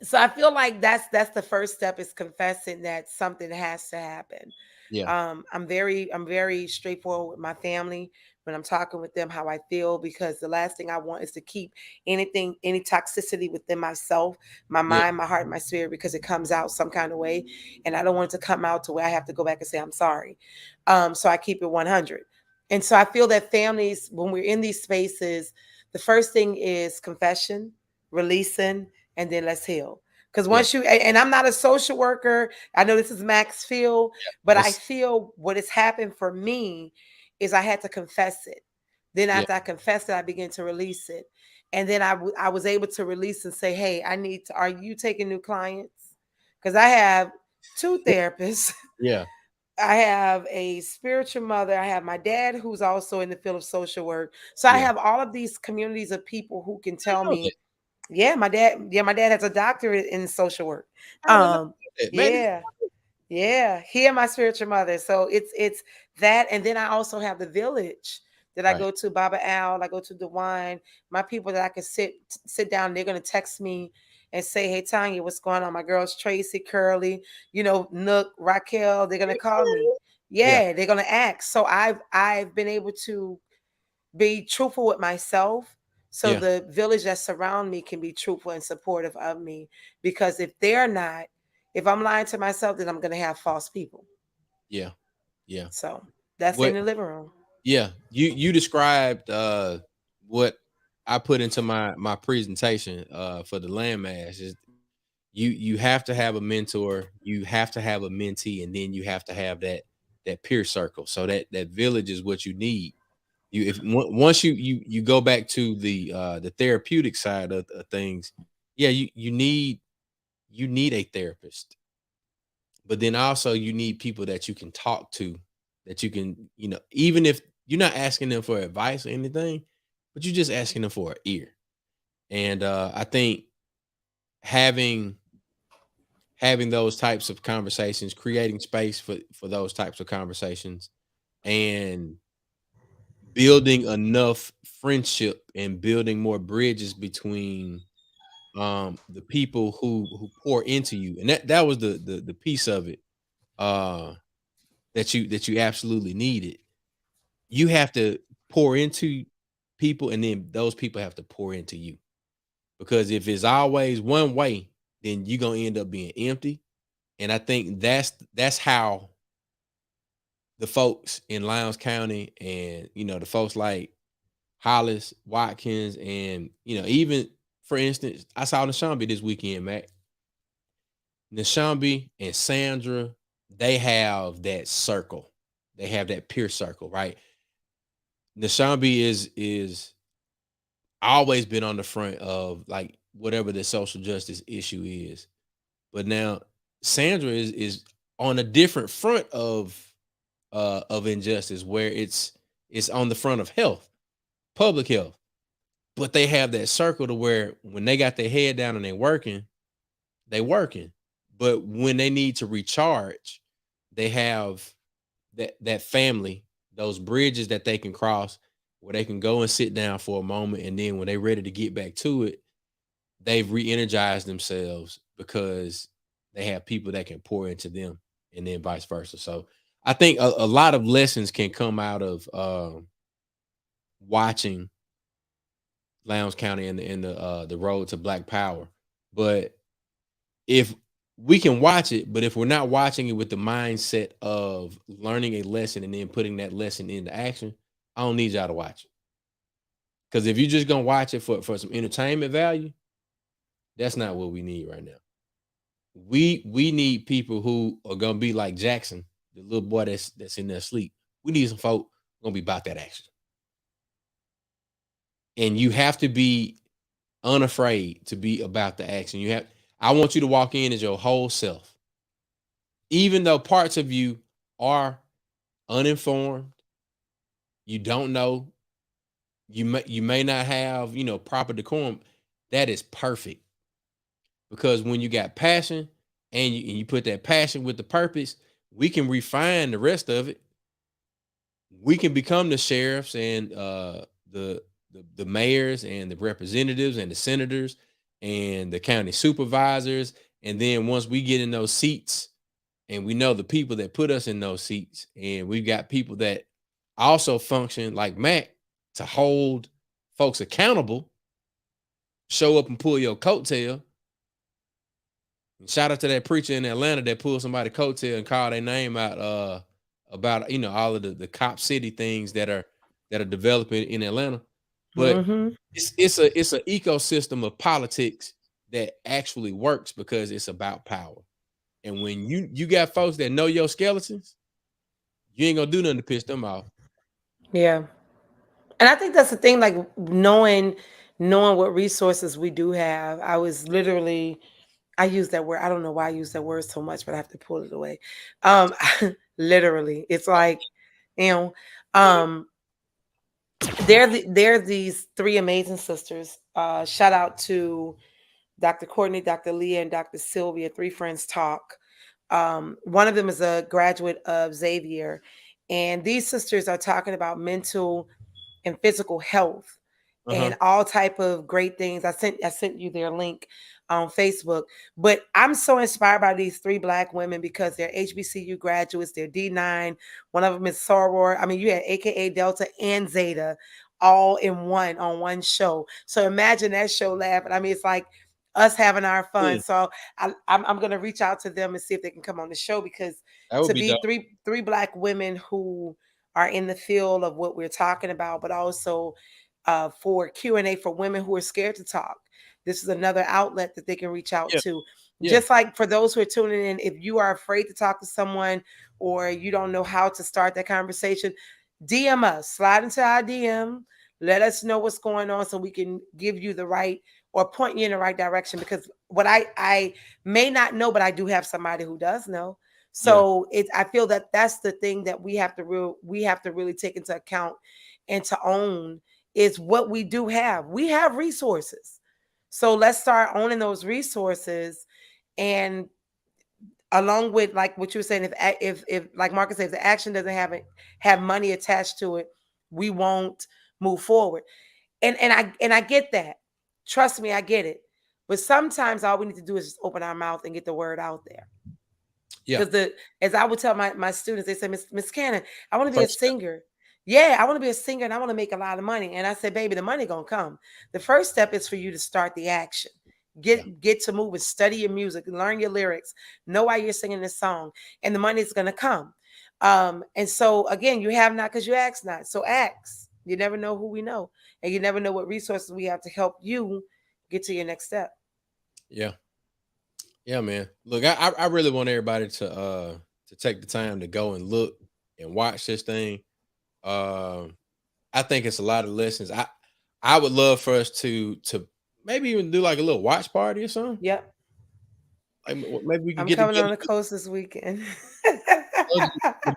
So I feel like that's the first step, is confessing that something has to happen. Yeah. I'm very straightforward with my family when I'm talking with them, how I feel, because the last thing I want is to keep any toxicity within myself, my mind, my heart, my spirit, because it comes out some kind of way. And I don't want it to come out to where I have to go back and say, I'm sorry. So I keep it 100. And so I feel that families, when we're in these spaces, the first thing is confession, releasing, and then let's heal. Because once you, and I'm not a social worker, I know this is Mac's field, but I feel what has happened for me is I had to confess it. Then after I confessed it, I began to release it. And then I was able to release and say, hey, are you taking new clients? Because I have 2 therapists. Yeah. I have a spiritual mother. I have my dad, who's also in the field of social work. So I have all of these communities of people who can tell me, my dad has a doctorate in social work. Yeah. He and my spiritual mother. So it's that. And then I also have the village that I go to, Baba Al, I go to DeWine, my people that I can sit down. They're going to text me and say, hey, Tanya, what's going on? My girls, Tracy, Curly, Nook, Raquel, they're going to call me. They're going to ask. So I've been able to be truthful with myself. So the village that surround me can be truthful and supportive of me, because if they're not, if I'm lying to myself, then I'm going to have false people. Yeah. So that's in the living room. Yeah. You described what I put into my presentation for the landmass is you have to have a mentor, you have to have a mentee, and then you have to have that peer circle. So that village is what you need. Once you go back to the therapeutic side of things, you need a therapist, but then also you need people that you can talk to, that you can, even if you're not asking them for advice or anything, but you're just asking them for an ear. And I think having those types of conversations, creating space for those types of conversations, and building enough friendship and building more bridges between the people who pour into you, and that was the piece of it that you absolutely needed. You have to pour into people, and then those people have to pour into you, because if it's always one way, then you're gonna end up being empty. And I think that's how the folks in Lowndes County, and the folks like Hollis, Watkins, and even, for instance, I saw Nashambi this weekend, Mac. Nashambi and Sandra, they have that circle. They have that peer circle, right? Nashambi is always been on the front of like whatever the social justice issue is. But now Sandra is on a different front of injustice, where it's on the front of health, public health. But they have that circle to where when they got their head down and they working. But when they need to recharge, they have that family, those bridges that they can cross, where they can go and sit down for a moment, and then when they're ready to get back to it, they've re-energized themselves, because they have people that can pour into them, and then vice versa. So I think a lot of lessons can come out of watching Lowndes County and the road to Black Power. But if we can watch it, but if we're not watching it with the mindset of learning a lesson and then putting that lesson into action, I don't need y'all to watch it. Because if you're just gonna watch it for some entertainment value, that's not what we need right now. We need people who are gonna be like Jackson, the little boy that's in there asleep. We need some folk gonna be about that action. And you have to be unafraid to be about the action. I want you to walk in as your whole self. Even though parts of you are uninformed, you don't know, you may not have, proper decorum. That is perfect. Because when you got passion and you put that passion with the purpose, we can refine the rest of it. We can become the sheriffs and the mayors and the representatives and the senators and the county supervisors. And then once we get in those seats and we know the people that put us in those seats, and we've got people that also function like Mac to hold folks accountable, show up and pull your coattail. And shout out to that preacher in Atlanta that pulled somebody's coattail and called their name out about all of the cop city things that are developing in Atlanta. But it's an ecosystem of politics that actually works because it's about power. And when you got folks that know your skeletons, you ain't gonna do nothing to piss them off. Yeah. And I think that's the thing, like knowing what resources we do have. I use that word. I don't know why I use that word so much, but I have to pull it away. Literally, it's like, they're these three amazing sisters. Shout out to Dr. Courtney, Dr. Leah, and Dr. Sylvia, Three Friends Talk. One of them is a graduate of Xavier, and these sisters are talking about mental and physical health and all type of great things. I sent you their link on Facebook. But I'm so inspired by these three Black women because they're HBCU graduates. They're D9. One of them is soror. I mean, you had AKA Delta and Zeta all on one show. So imagine that show laughing. I mean, it's like us having our fun. So I'm going to reach out to them and see if they can come on the show, because to be three Black women who are in the field of what we're talking about, but also for Q&A for women who are scared to talk. This is another outlet that they can reach out to. Just like for those who are tuning in, if you are afraid to talk to someone or you don't know how to start that conversation, DM us, slide into our DM, let us know what's going on so we can give you the right or point you in the right direction. Because what I may not know, but I do have somebody who does know. So I feel that that's the thing that we have to really take into account and to own is what we do have. We have resources. So let's start owning those resources. And along with like what you were saying, if like Marcus says, the action doesn't have money attached to it, we won't move forward. And I get that. Trust me, I get it. But sometimes all we need to do is just open our mouth and get the word out there. Because as I would tell my students, they say, Miss Cannon, I want to be a singer. Yeah, I want to be a singer and I want to make a lot of money. And I said, baby, the money gonna come. The first step is for you to start the action. Get to move and study your music, learn your lyrics, know why you're singing this song, and the money is gonna come. And so again, you have not because you ask not. So ask. You never know who we know, and you never know what resources we have to help you get to your next step. Yeah, man. Look, I really want everybody to take the time to go and look and watch this thing. I think it's a lot of lessons. I would love for us to maybe even do like a little watch party or something. Yep. Like maybe we can I'm get coming together. on the coast this weekend.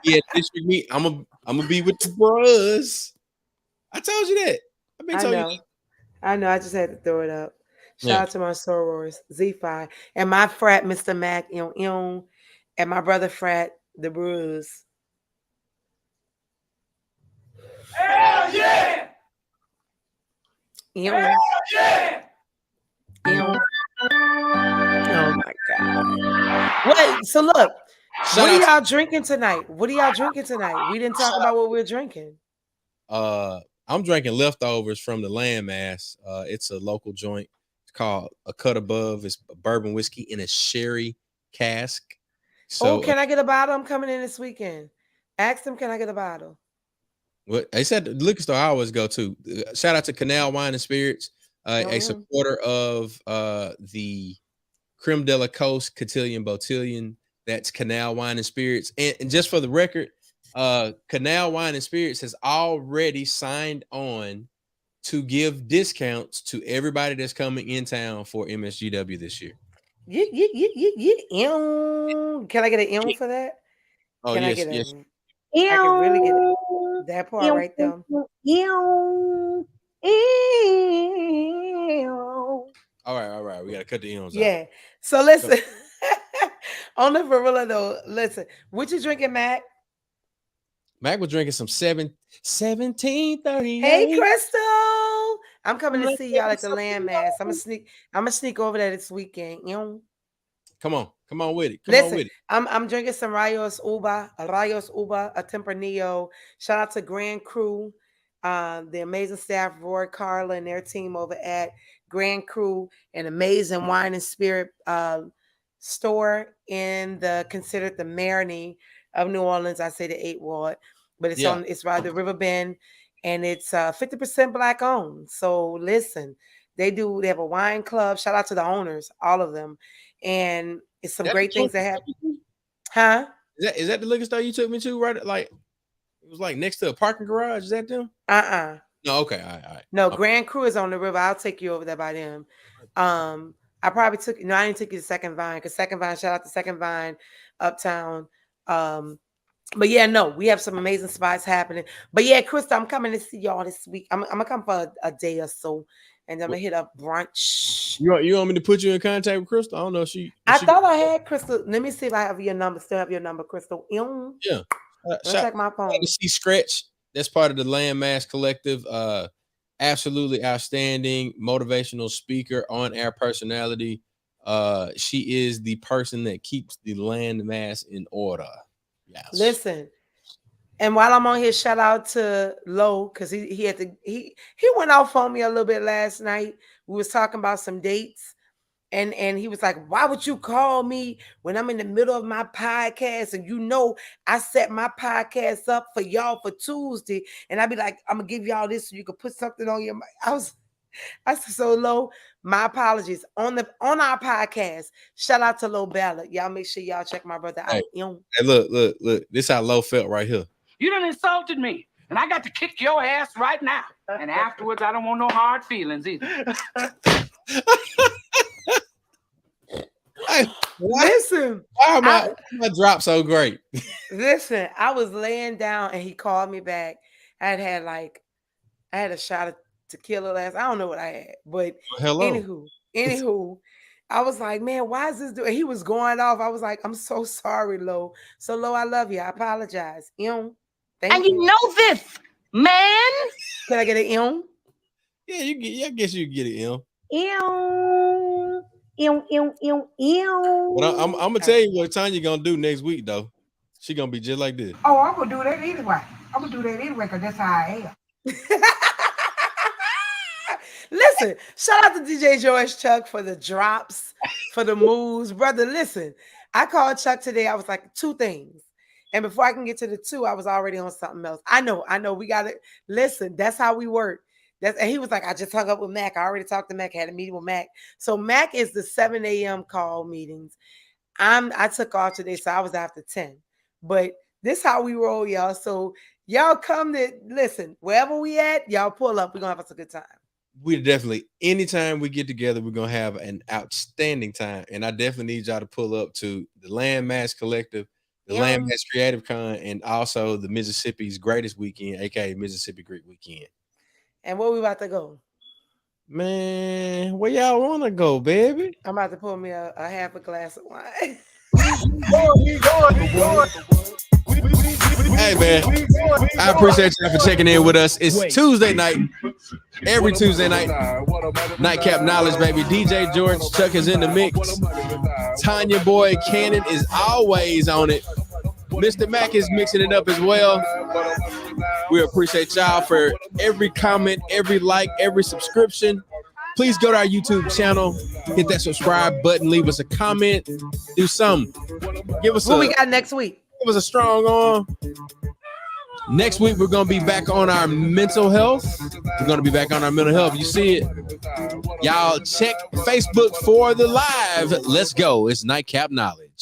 Yeah, district meet. I'm gonna be with the bros. I told you that. I've been telling you. I know. I just had to throw it up. Shout out to my sorors, Z5, and my frat, Mr. Mac, and my brother frat, the Brews. Hell yeah! Hell yeah! Oh my God. Wait, so look, what are y'all drinking tonight? What are y'all drinking tonight? We didn't talk about what we're drinking. I'm drinking leftovers from the Landmass. It's a local joint. It's called A Cut Above. It's bourbon whiskey in a sherry cask. So, can I get a bottle? I'm coming in this weekend. Ask them, can I get a bottle? What they said, the liquor store I always go to. Shout out to Canal Wine and Spirits, a supporter of the Creme de la Coast Cotillion Botillion. That's Canal Wine and Spirits. And just for the record, Canal Wine and Spirits has already signed on to give discounts to everybody that's coming in town for MSGW this year. Can I get an M for that? Oh, can yes, I get yes. I can really get it. That part right there. All right. We gotta cut the M's out. Yeah. So listen, on the Varilla though, listen, what you drinking, Mac? Mac was drinking some 1738. Hey, Crystal. I'm coming to see y'all at the Landmass. I'm gonna sneak over there this weekend. You know? Come on with it. Listen, on with it. I'm drinking some Rayos Uva, a Tempranillo. Shout out to Grand Crew, the amazing staff, Roy, Carla, and their team over at Grand Crew, an amazing wine and spirit store considered the Marigny of New Orleans. I say the 8th Ward, but it's right the River Bend, and it's 50% Black owned. So listen, they have a wine club. Shout out to the owners, all of them. And it's some great things that happen. Huh? Is that the liquor store you took me to? Right, like it was like next to a parking garage. Is that them? No, okay, all right. No, okay. Grand Crew is on the river. I'll take you over there by them. I probably I didn't take you to Second Vine, because Second Vine, shout out to Second Vine, Uptown. But yeah, no, we have some amazing spots happening. But yeah, Krista, I'm coming to see y'all this week. I'm gonna come for a day or so. And I'm gonna hit up brunch. You want me to put you in contact with Crystal? I don't know if she. I thought I had Crystal. Let me see if I have your number. Still have your number, Crystal. Yeah. Check my phone. To see Scratch. That's part of the Landmass Collective. Absolutely outstanding motivational speaker, on air personality. She is the person that keeps the Landmass in order. Yes. Listen. And while I'm on here, shout out to Low, because he went off on me a little bit last night. We was talking about some dates, and he was like, "Why would you call me when I'm in the middle of my podcast? And I set my podcast up for y'all for Tuesday, and I'd be like, I'm gonna give y'all this so you can put something on your." I said, so Low, my apologies on our podcast. Shout out to Low Ballard. Y'all make sure y'all check my brother out. Hey, look, this how Low felt right here. You done insulted me, and I got to kick your ass right now. And afterwards, I don't want no hard feelings either. Hey, listen, why am my drop so great? Listen, I was laying down, and he called me back. I had a shot of tequila last. I don't know what I had, but anywho, I was like, man, why is this doing? He was going off. I was like, I'm so sorry, Lo. So Lo, I love you. I apologize. Thank you. Know this, man. Can I get an M? Yeah, I guess you can get an M. But I'm gonna tell you what Tanya gonna do next week, though. She gonna be just like this. Oh, I'm gonna do that anyway. Because that's how I am. Listen, shout out to DJ George Chuck for the drops, for the moves. Brother, listen, I called Chuck today. I was like, 2 things. And before I can get to the 2, I was already on something else. I know. We got to listen. That's how we work. And he was like, I just hung up with Mac. I already talked to Mac, had a meeting with Mac. So Mac is the 7 a.m. call meetings. I took off today, so I was after 10. But this how we roll, y'all. So y'all come to listen. Wherever we at, y'all pull up. We're going to have us a good time. We definitely, anytime we get together, we're going to have an outstanding time. And I definitely need y'all to pull up to the Landmass Collective, the Landmass Creative Con, and also the Mississippi's Greatest Weekend, aka Mississippi Greek Weekend. And where we about to go? Man, where y'all want to go, baby? I'm about to pour me a half a glass of wine. We going. Hey, man, I appreciate y'all for checking in with us. It's Tuesday night, every Tuesday night. Nightcap Knowledge, baby. DJ George Chuck is in the mix. Tanya Boy Cannon is always on it. Mr. Mac is mixing it up as well. We appreciate y'all for every comment, every like, every subscription. Please go to our YouTube channel, hit that subscribe button, leave us a comment, do something. Give us what we got next week. Give us a strong arm. Next week, we're going to be back on our mental health. We're going to be back on our mental health. You see it? Y'all check Facebook for the live. Let's go. It's Nightcap Knowledge.